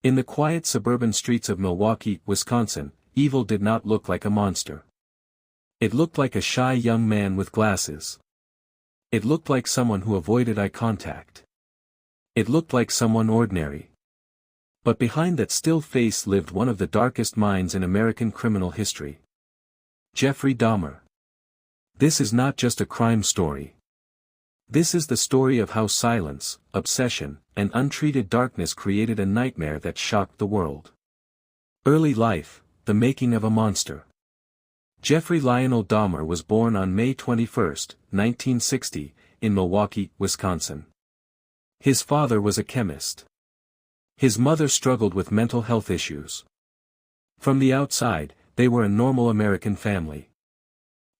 In the quiet suburban streets of Milwaukee, Wisconsin, evil did not look like a monster. It looked like a shy young man with glasses. It looked like someone who avoided eye contact. It looked like someone ordinary. But behind that still face lived one of the darkest minds in American criminal history. Jeffrey Dahmer. This is not just a crime story. This is the story of how silence, obsession, and untreated darkness created a nightmare that shocked the world. Early life, the making of a monster. Jeffrey Lionel Dahmer was born on May 21, 1960, in Milwaukee, Wisconsin. His father was a chemist. His mother struggled with mental health issues. From the outside, they were a normal American family.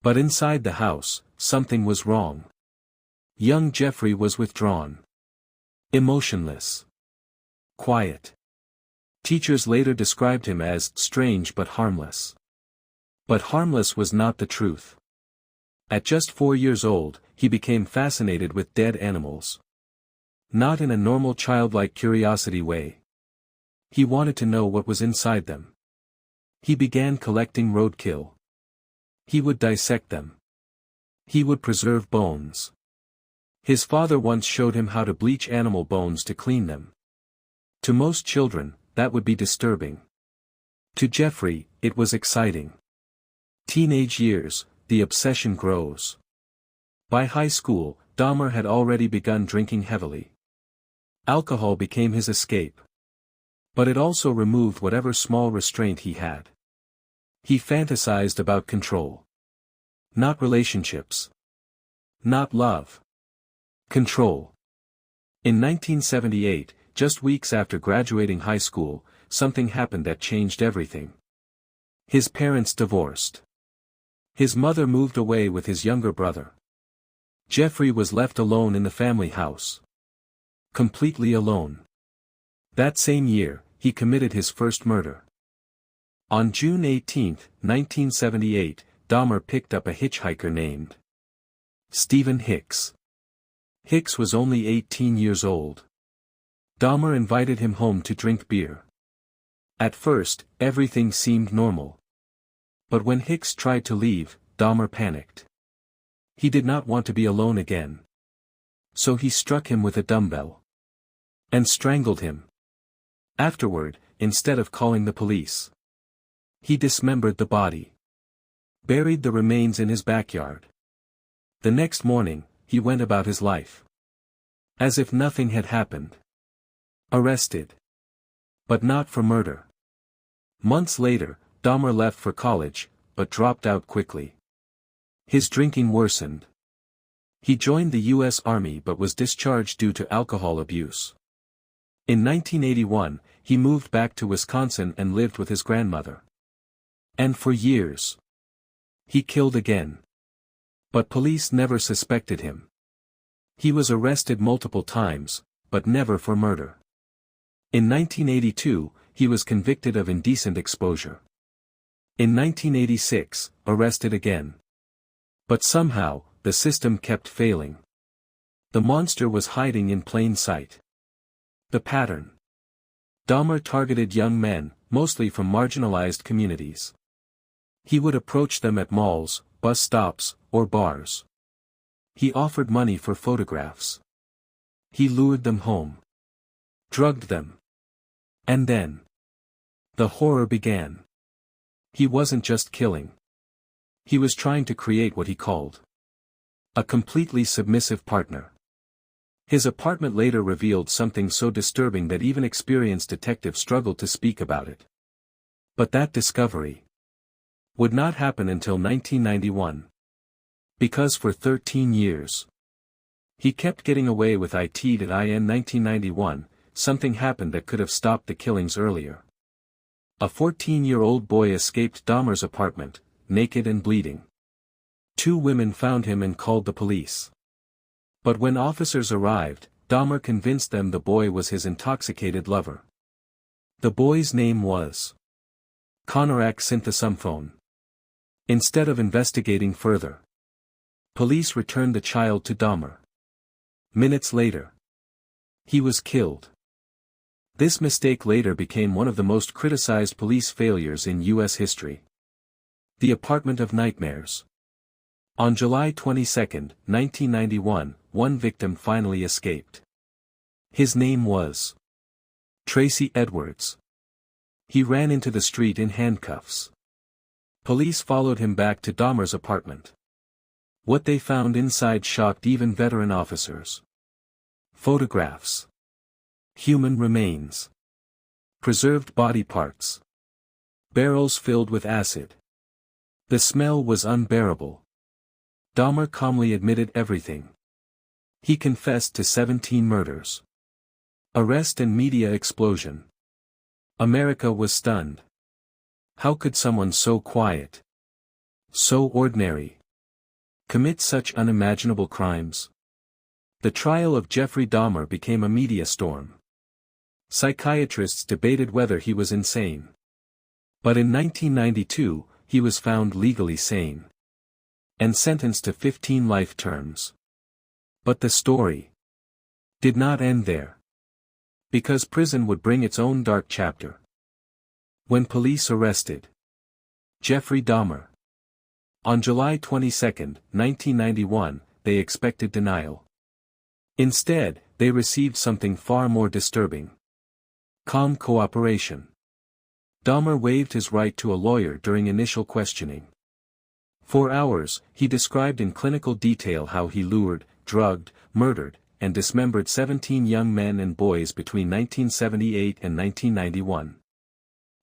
But inside the house, something was wrong. Young Jeffrey was withdrawn. Emotionless. Quiet. Teachers later described him as strange but harmless. But harmless was not the truth. At just 4 years old, he became fascinated with dead animals. Not in a normal childlike curiosity way. He wanted to know what was inside them. He began collecting roadkill. He would dissect them. He would preserve bones. His father once showed him how to bleach animal bones to clean them. To most children, that would be disturbing. To Jeffrey, it was exciting. Teenage years, the obsession grows. By high school, Dahmer had already begun drinking heavily. Alcohol became his escape. But it also removed whatever small restraint he had. He fantasized about control. Not relationships. Not love. Control. In 1978, just weeks after graduating high school, something happened that changed everything. His parents divorced. His mother moved away with his younger brother. Jeffrey was left alone in the family house. Completely alone. That same year, he committed his first murder. On June 18, 1978, Dahmer picked up a hitchhiker named Stephen Hicks. Hicks was only 18 years old. Dahmer invited him home to drink beer. At first, everything seemed normal. But when Hicks tried to leave, Dahmer panicked. He did not want to be alone again. So he struck him with a dumbbell. And strangled him. Afterward, instead of calling the police, he dismembered the body. Buried the remains in his backyard. The next morning, he went about his life. As if nothing had happened. Arrested. But not for murder. Months later, Dahmer left for college, but dropped out quickly. His drinking worsened. He joined the U.S. Army but was discharged due to alcohol abuse. In 1981, he moved back to Wisconsin and lived with his grandmother. And for years, he killed again. But police never suspected him. He was arrested multiple times, but never for murder. In 1982, he was convicted of indecent exposure. In 1986, arrested again. But somehow, the system kept failing. The monster was hiding in plain sight. The pattern. Dahmer targeted young men, mostly from marginalized communities. He would approach them at malls, bus stops, or bars. He offered money for photographs. He lured them home. Drugged them. And then, the horror began. He wasn't just killing. He was trying to create what he called a completely submissive partner. His apartment later revealed something so disturbing that even experienced detectives struggled to speak about it. But that discovery would not happen until 1991. Because for 13 years, he kept getting away with it. In 1991, something happened that could have stopped the killings earlier. A 14-year-old boy escaped Dahmer's apartment, naked and bleeding. 2 women found him and called the police. But when officers arrived, Dahmer convinced them the boy was his intoxicated lover. The boy's name was Conorak Synthesumphone. Instead of investigating further, police returned the child to Dahmer. Minutes later, he was killed. This mistake later became one of the most criticized police failures in U.S. history. The Apartment of Nightmares. On July 22, 1991, one victim finally escaped. His name was Tracy Edwards. He ran into the street in handcuffs. Police followed him back to Dahmer's apartment. What they found inside shocked even veteran officers. Photographs. Human remains. Preserved body parts. Barrels filled with acid. The smell was unbearable. Dahmer calmly admitted everything. He confessed to 17 murders. Arrest and media explosion. America was stunned. How could someone so quiet, so ordinary, commit such unimaginable crimes? The trial of Jeffrey Dahmer became a media storm. Psychiatrists debated whether he was insane. But in 1992, he was found legally sane. And sentenced to 15 life terms. But the story did not end there. Because prison would bring its own dark chapter. When police arrested Jeffrey Dahmer on July 22, 1991, they expected denial. Instead, they received something far more disturbing. Calm cooperation. Dahmer waived his right to a lawyer during initial questioning. For hours, he described in clinical detail how he lured, drugged, murdered, and dismembered 17 young men and boys between 1978 and 1991.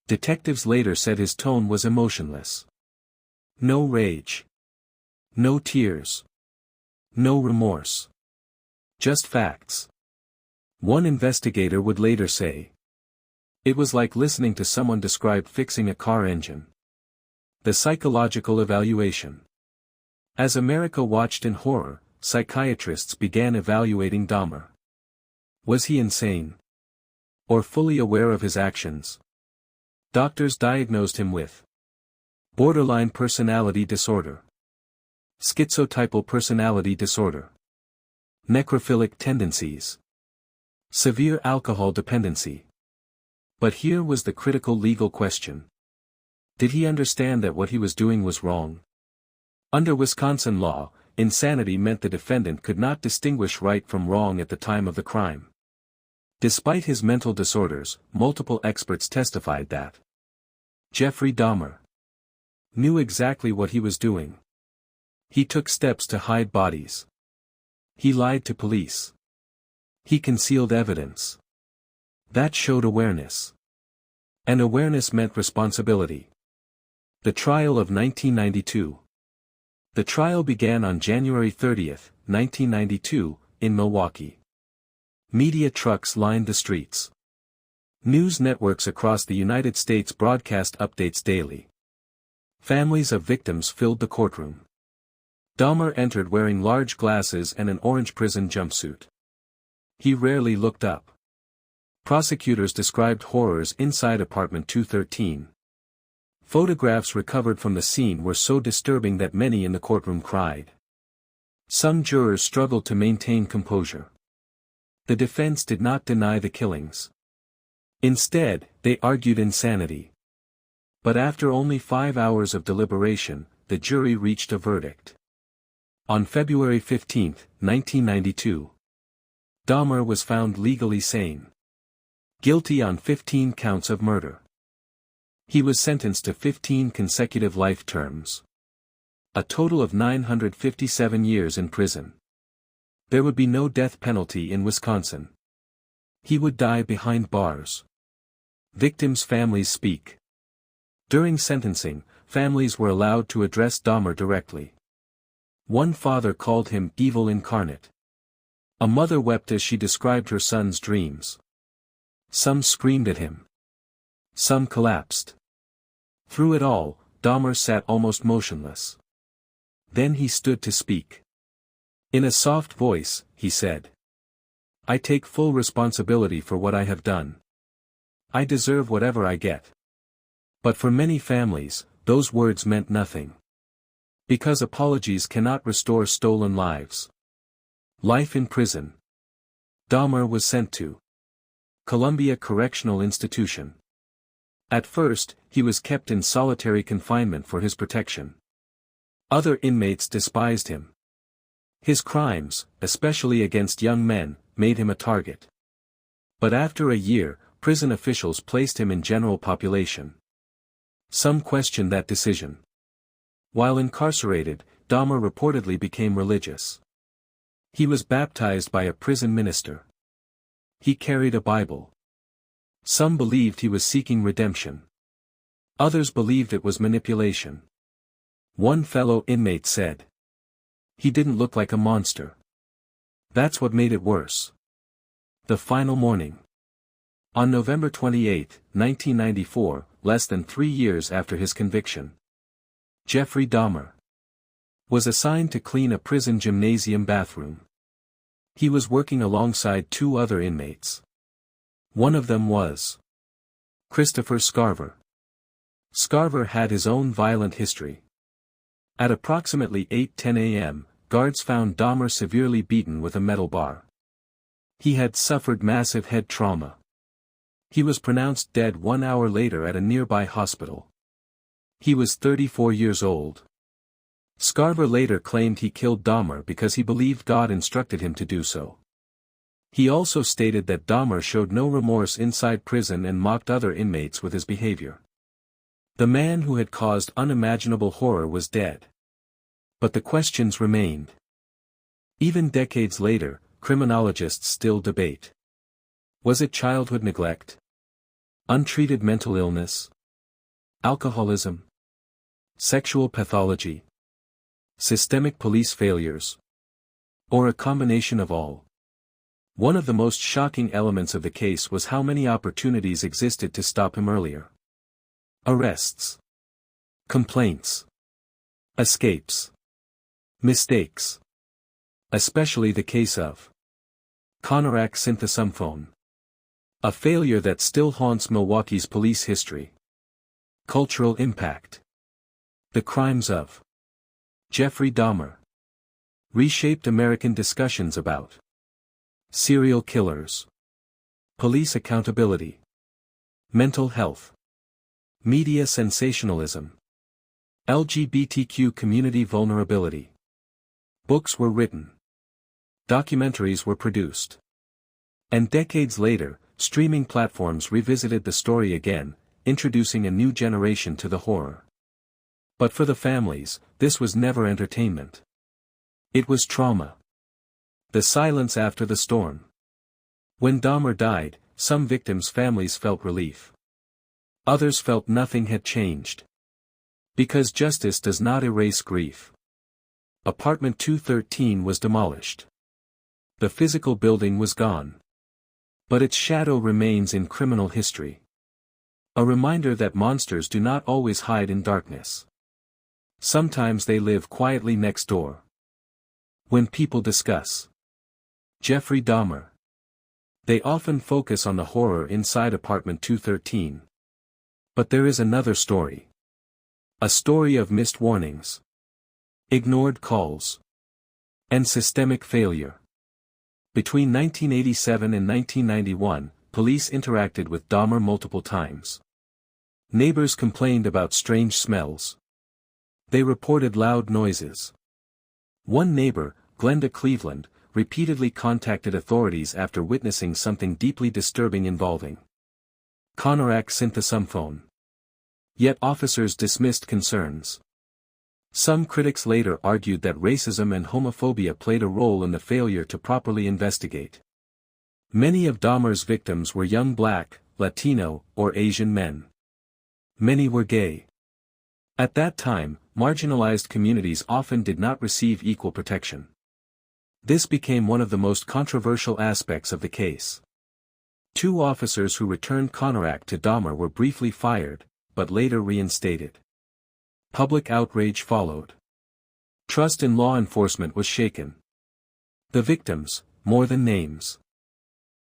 Detectives later said his tone was emotionless. No rage. No tears. No remorse. Just facts. One investigator would later say, "It was like listening to someone describe fixing a car engine." The psychological evaluation. As America watched in horror, psychiatrists began evaluating Dahmer. Was he insane? Or fully aware of his actions? Doctors diagnosed him with borderline personality disorder, schizotypal personality disorder, necrophilic tendencies, severe alcohol dependency. But here was the critical legal question. Did he understand that what he was doing was wrong? Under Wisconsin law, insanity meant the defendant could not distinguish right from wrong at the time of the crime. Despite his mental disorders, multiple experts testified that Jeffrey Dahmer knew exactly what he was doing. He took steps to hide bodies. He lied to police. He concealed evidence. That showed awareness. And awareness meant responsibility. The trial of 1992. The trial began on January 30, 1992, in Milwaukee. Media trucks lined the streets. News networks across the United States broadcast updates daily. Families of victims filled the courtroom. Dahmer entered wearing large glasses and an orange prison jumpsuit. He rarely looked up. Prosecutors described horrors inside apartment 213. Photographs recovered from the scene were so disturbing that many in the courtroom cried. Some jurors struggled to maintain composure. The defense did not deny the killings. Instead, they argued insanity. But after only 5 hours of deliberation, the jury reached a verdict. On February 15, 1992, Dahmer was found legally sane. Guilty on 15 counts of murder. He was sentenced to 15 consecutive life terms. A total of 957 years in prison. There would be no death penalty in Wisconsin. He would die behind bars. Victims' families speak. During sentencing, families were allowed to address Dahmer directly. One father called him evil incarnate. A mother wept as she described her son's dreams. Some screamed at him. Some collapsed. Through it all, Dahmer sat almost motionless. Then he stood to speak. In a soft voice, he said, "I take full responsibility for what I have done. I deserve whatever I get." But for many families, those words meant nothing. Because apologies cannot restore stolen lives. Life in prison. Dahmer was sent to Columbia Correctional Institution. At first, he was kept in solitary confinement for his protection. Other inmates despised him. His crimes, especially against young men, made him a target. But after a year, prison officials placed him in general population. Some questioned that decision. While incarcerated, Dahmer reportedly became religious. He was baptized by a prison minister. He carried a Bible. Some believed he was seeking redemption. Others believed it was manipulation. One fellow inmate said, "He didn't look like a monster. That's what made it worse." The final morning. On November 28, 1994, less than 3 years after his conviction, Jeffrey Dahmer was assigned to clean a prison gymnasium bathroom. He was working alongside 2 other inmates. One of them was Christopher Scarver. Scarver had his own violent history. At approximately 8:10 a.m., guards found Dahmer severely beaten with a metal bar. He had suffered massive head trauma. He was pronounced dead 1 hour later at a nearby hospital. He was 34 years old. Scarver later claimed he killed Dahmer because he believed God instructed him to do so. He also stated that Dahmer showed no remorse inside prison and mocked other inmates with his behavior. The man who had caused unimaginable horror was dead. But the questions remained. Even decades later, criminologists still debate. Was it childhood neglect? Untreated mental illness? Alcoholism? Sexual pathology? Systemic police failures? Or a combination of all? One of the most shocking elements of the case was how many opportunities existed to stop him earlier. Arrests. Complaints. Escapes. Mistakes. Especially the case of Conorak synthesumphone. A failure that still haunts Milwaukee's police history. Cultural impact. The crimes of Jeffrey Dahmer reshaped American discussions about serial killers, police accountability, mental health, media sensationalism, LGBTQ community vulnerability. Books were written. Documentaries were produced. And decades later, streaming platforms revisited the story again, introducing a new generation to the horror. But for the families, this was never entertainment. It was trauma. The silence after the storm. When Dahmer died, some victims' families felt relief. Others felt nothing had changed. Because justice does not erase grief. Apartment 213 was demolished. The physical building was gone. But its shadow remains in criminal history. A reminder that monsters do not always hide in darkness. Sometimes they live quietly next door. When people discuss Jeffrey Dahmer, they often focus on the horror inside Apartment 213. But there is another story. A story of missed warnings, ignored calls, and systemic failure. Between 1987 and 1991, police interacted with Dahmer multiple times. Neighbors complained about strange smells. They reported loud noises. One neighbor, Glenda Cleveland, repeatedly contacted authorities after witnessing something deeply disturbing involving Conorak synthesumphone. Yet officers dismissed concerns. Some critics later argued that racism and homophobia played a role in the failure to properly investigate. Many of Dahmer's victims were young Black, Latino, or Asian men. Many were gay. At that time, marginalized communities often did not receive equal protection. This became one of the most controversial aspects of the case. 2 officers who returned Conorak to Dahmer were briefly fired, but later reinstated. Public outrage followed. Trust in law enforcement was shaken. The victims, more than names.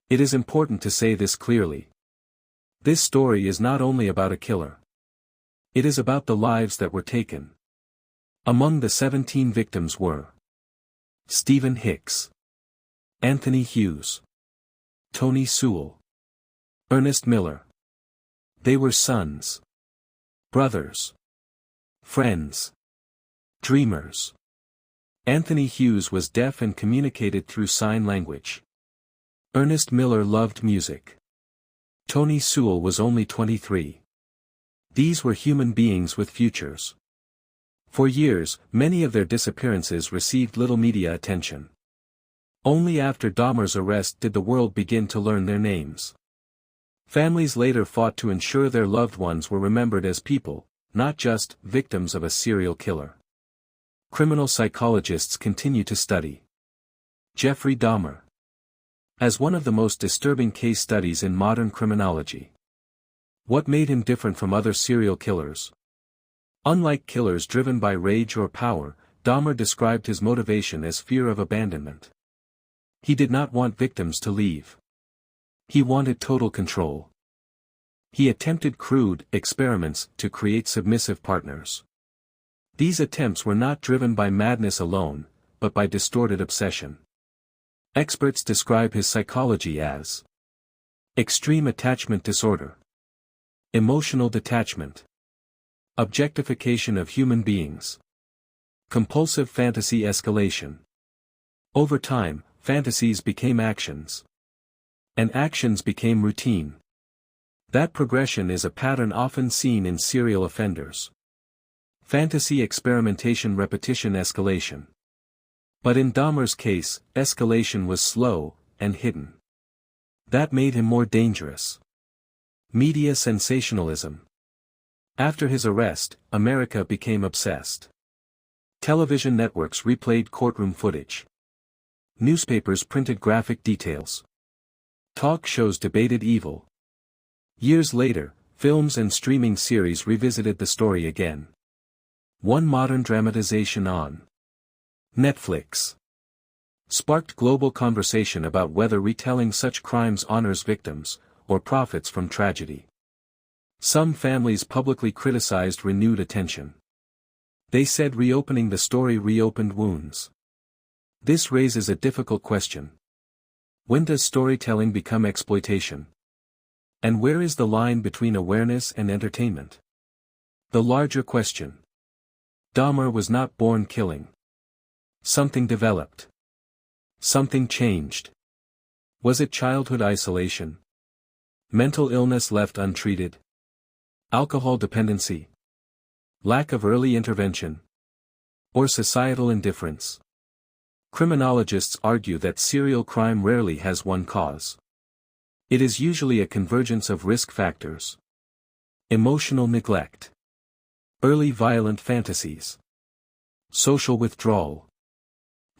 It is important to say this clearly. This story is not only about a killer. It is about the lives that were taken. Among the 17 victims were Stephen Hicks, Anthony Hughes, Tony Sewell, Ernest Miller. They were sons, brothers, friends, dreamers. Anthony Hughes was deaf and communicated through sign language. Ernest Miller loved music. Tony Sewell was only 23. These were human beings with futures. For years, many of their disappearances received little media attention. Only after Dahmer's arrest did the world begin to learn their names. Families later fought to ensure their loved ones were remembered as people, not just victims of a serial killer. Criminal psychologists continue to study Jeffrey Dahmer as one of the most disturbing case studies in modern criminology. What made him different from other serial killers? Unlike killers driven by rage or power, Dahmer described his motivation as fear of abandonment. He did not want victims to leave. He wanted total control. He attempted crude experiments to create submissive partners. These attempts were not driven by madness alone, but by distorted obsession. Experts describe his psychology as extreme attachment disorder, emotional detachment, objectification of human beings, compulsive fantasy escalation. Over time, fantasies became actions. And actions became routine. That progression is a pattern often seen in serial offenders. Fantasy experimentation, repetition, escalation. But in Dahmer's case, escalation was slow and hidden. That made him more dangerous. Media sensationalism. After his arrest, America became obsessed. Television networks replayed courtroom footage. Newspapers printed graphic details. Talk shows debated evil. Years later, films and streaming series revisited the story again. One modern dramatization on Netflix sparked global conversation about whether retelling such crimes honors victims, or profits from tragedy. Some families publicly criticized renewed attention. They said reopening the story reopened wounds. This raises a difficult question. When does storytelling become exploitation? And where is the line between awareness and entertainment? The larger question. Dahmer was not born killing. Something developed. Something changed. Was it childhood isolation? Mental illness left untreated? Alcohol dependency? Lack of early intervention? Or societal indifference? Criminologists argue that serial crime rarely has one cause. It is usually a convergence of risk factors. Emotional neglect. Early violent fantasies. Social withdrawal.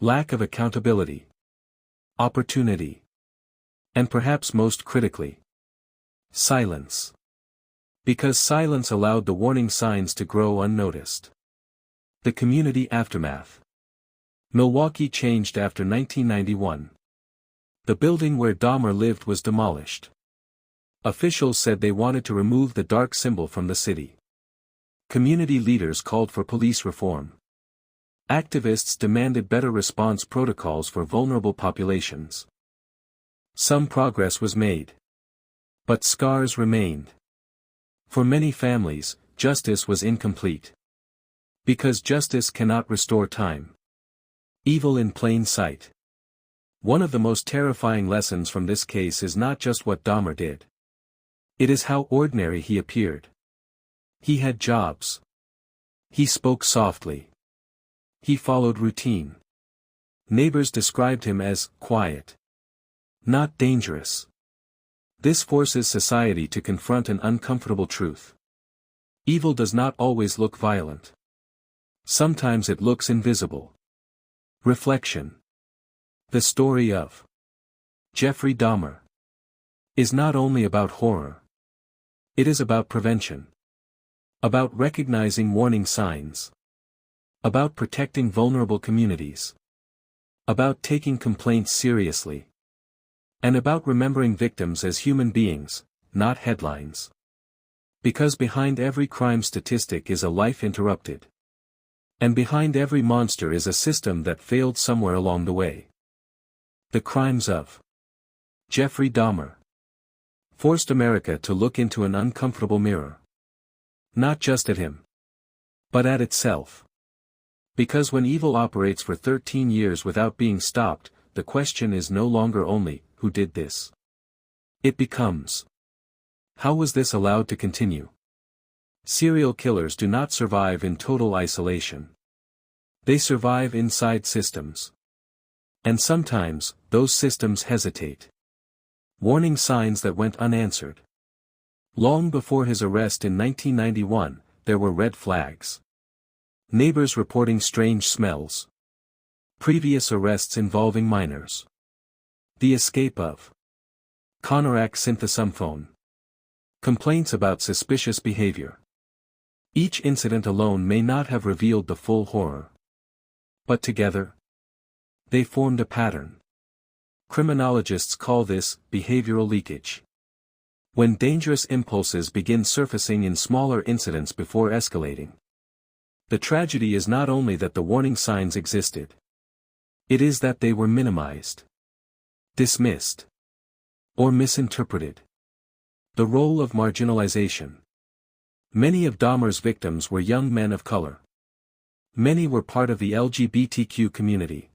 Lack of accountability. Opportunity. And perhaps most critically, silence. Because silence allowed the warning signs to grow unnoticed. The community aftermath. Milwaukee changed after 1991. The building where Dahmer lived was demolished. Officials said they wanted to remove the dark symbol from the city. Community leaders called for police reform. Activists demanded better response protocols for vulnerable populations. Some progress was made. But scars remained. For many families, justice was incomplete. Because justice cannot restore time. Evil in plain sight. One of the most terrifying lessons from this case is not just what Dahmer did. It is how ordinary he appeared. He had jobs. He spoke softly. He followed routine. Neighbors described him as quiet. Not dangerous. This forces society to confront an uncomfortable truth. Evil does not always look violent. Sometimes it looks invisible. Reflection. The story of Jeffrey Dahmer is not only about horror. It is about prevention. About recognizing warning signs. About protecting vulnerable communities. About taking complaints seriously. And about remembering victims as human beings, not headlines. Because behind every crime statistic is a life interrupted. And behind every monster is a system that failed somewhere along the way. The crimes of Jeffrey Dahmer. forced America to look into an uncomfortable mirror. Not just at him, but at itself. Because when evil operates for 13 years without being stopped, the question is no longer only, who did this? It becomes, how was this allowed to continue? Serial killers do not survive in total isolation. They survive inside systems. And sometimes, those systems hesitate. Warning signs that went unanswered. Long before his arrest in 1991, there were red flags. Neighbors reporting strange smells. Previous arrests involving minors. The escape of Conorak synthesomphone. Complaints about suspicious behavior. Each incident alone may not have revealed the full horror. But together, they formed a pattern. Criminologists call this behavioral leakage. When dangerous impulses begin surfacing in smaller incidents before escalating. The tragedy is not only that the warning signs existed. It is that they were minimized, dismissed, or misinterpreted. The role of marginalization. Many of Dahmer's victims were young men of color. Many were part of the LGBTQ community.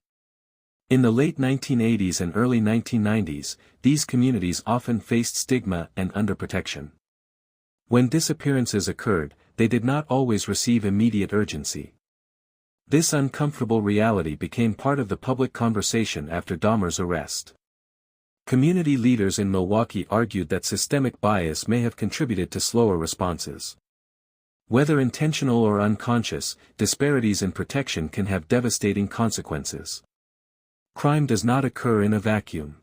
In the late 1980s and early 1990s, these communities often faced stigma and underprotection. When disappearances occurred, they did not always receive immediate urgency. This uncomfortable reality became part of the public conversation after Dahmer's arrest. Community leaders in Milwaukee argued that systemic bias may have contributed to slower responses. Whether intentional or unconscious, disparities in protection can have devastating consequences. Crime does not occur in a vacuum.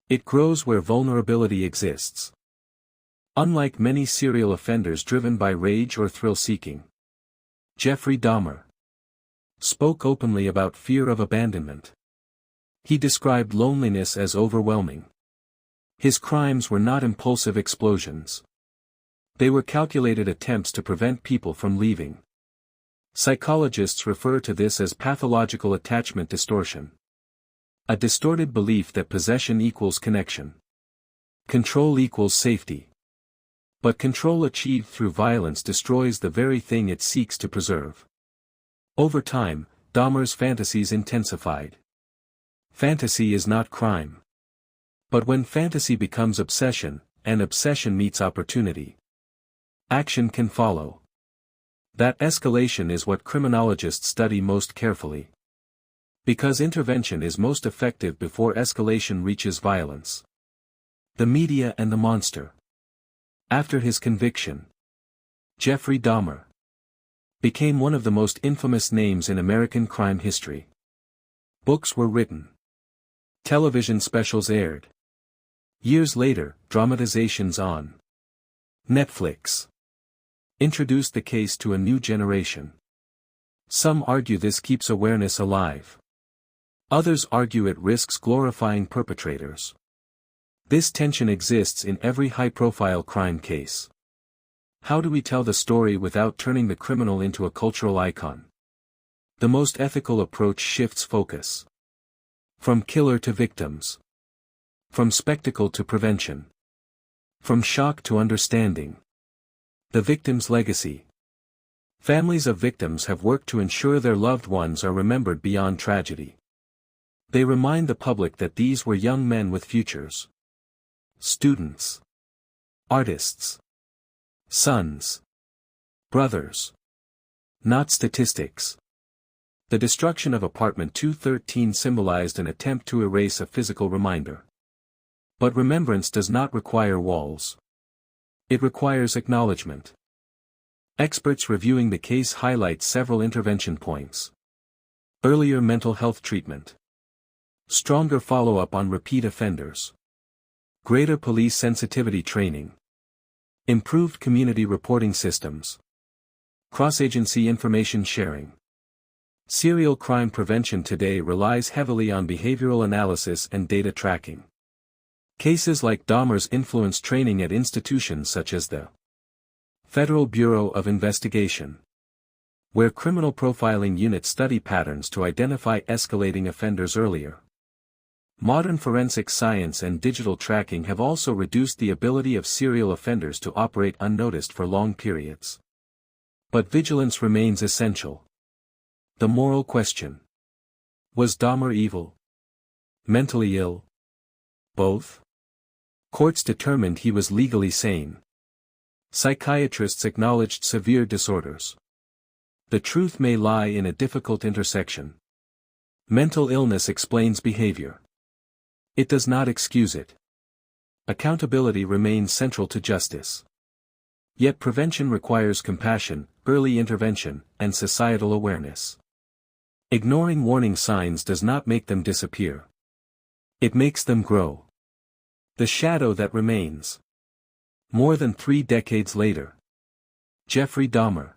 It grows where vulnerability exists. Unlike many serial offenders driven by rage or thrill-seeking, Jeffrey Dahmer spoke openly about fear of abandonment. He described loneliness as overwhelming. His crimes were not impulsive explosions. They were calculated attempts to prevent people from leaving. Psychologists refer to this as pathological attachment distortion. A distorted belief that possession equals connection. Control equals safety. But control achieved through violence destroys the very thing it seeks to preserve. Over time, Dahmer's fantasies intensified. Fantasy is not crime. But when fantasy becomes obsession, and obsession meets opportunity, action can follow. That escalation is what criminologists study most carefully. Because intervention is most effective before escalation reaches violence. The media and the monster. After his conviction, Jeffrey Dahmer became one of the most infamous names in American crime history. Books were written. Television specials aired. Years later, dramatizations on Netflix introduced the case to a new generation. Some argue this keeps awareness alive. Others argue it risks glorifying perpetrators. This tension exists in every high-profile crime case. How do we tell the story without turning the criminal into a cultural icon? The most ethical approach shifts focus. From killer to victims. From spectacle to prevention. From shock to understanding. The victim's legacy. Families of victims have worked to ensure their loved ones are remembered beyond tragedy. They remind the public that these were young men with futures. Students. Artists. Sons. Brothers. Not statistics. The destruction of apartment 213 symbolized an attempt to erase a physical reminder. But remembrance does not require walls. It requires acknowledgement. Experts reviewing the case highlight several intervention points. Earlier mental health treatment. Stronger follow-up on repeat offenders. Greater police sensitivity training. Improved community reporting systems. Cross-agency information sharing. Serial crime prevention today relies heavily on behavioral analysis and data tracking. Cases like Dahmer's influence training at institutions such as the Federal Bureau of Investigation, where criminal profiling units study patterns to identify escalating offenders earlier. Modern forensic science and digital tracking have also reduced the ability of serial offenders to operate unnoticed for long periods. But vigilance remains essential. The moral question. Was Dahmer evil? Mentally ill? Both? Courts determined he was legally sane. Psychiatrists acknowledged severe disorders. The truth may lie in a difficult intersection. Mental illness explains behavior. It does not excuse it. Accountability remains central to justice. Yet prevention requires compassion, early intervention, and societal awareness. Ignoring warning signs does not make them disappear. It makes them grow. The shadow that remains. More than 3 decades later. Jeffrey Dahmer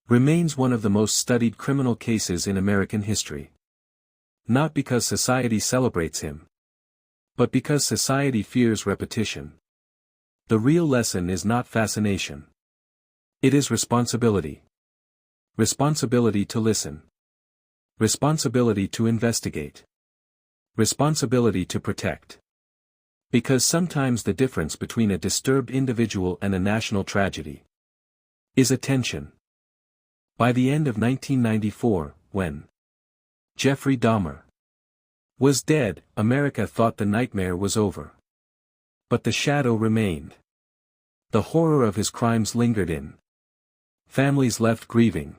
remains one of the most studied criminal cases in American history. Not because society celebrates him, but because society fears repetition. The real lesson is not fascination. It is responsibility. Responsibility to listen. Responsibility to investigate. Responsibility to protect. Because sometimes the difference between a disturbed individual and a national tragedy is attention. By the end of 1994, when Jeffrey Dahmer was dead, America thought the nightmare was over. But the shadow remained. The horror of his crimes lingered in. Families left grieving.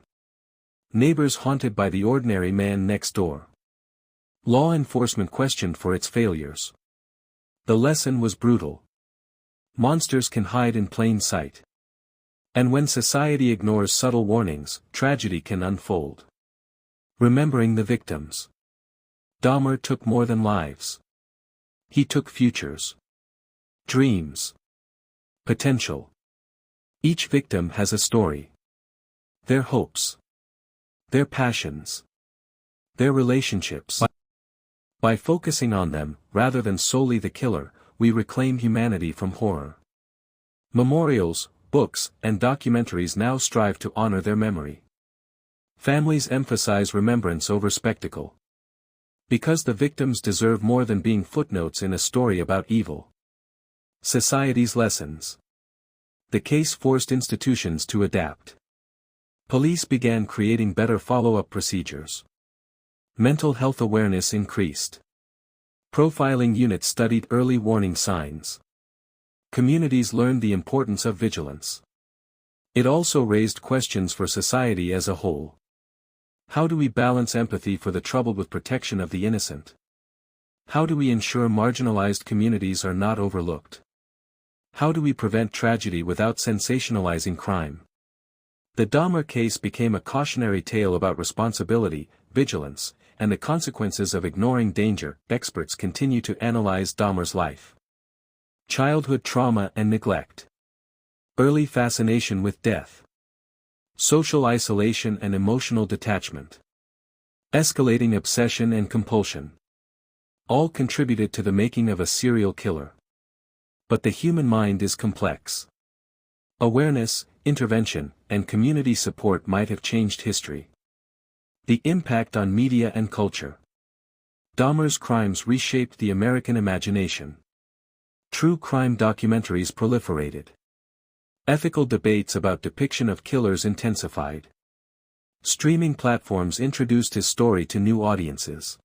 Neighbors haunted by the ordinary man next door. Law enforcement questioned for its failures. The lesson was brutal. Monsters can hide in plain sight. And when society ignores subtle warnings, tragedy can unfold. Remembering the victims. Dahmer took more than lives. He took futures. Dreams. Potential. Each victim has a story. Their hopes. Their passions. Their relationships. By focusing on them, rather than solely the killer, we reclaim humanity from horror. Memorials, books, and documentaries now strive to honor their memory. Families emphasize remembrance over spectacle. Because the victims deserve more than being footnotes in a story about evil. Society's lessons. The case forced institutions to adapt. Police began creating better follow-up procedures. Mental health awareness increased. Profiling units studied early warning signs. Communities learned the importance of vigilance. It also raised questions for society as a whole. How do we balance empathy for the troubled with protection of the innocent? How do we ensure marginalized communities are not overlooked? How do we prevent tragedy without sensationalizing crime? The Dahmer case became a cautionary tale about responsibility, vigilance, and the consequences of ignoring danger. Experts continue to analyze Dahmer's life. Childhood trauma and neglect. Early fascination with death. Social isolation and emotional detachment. Escalating obsession and compulsion. All contributed to the making of a serial killer. But the human mind is complex. Awareness, intervention, and community support might have changed history. The impact on media and culture. Dahmer's crimes reshaped the American imagination. True crime documentaries proliferated. Ethical debates about depiction of killers intensified. Streaming platforms introduced his story to new audiences.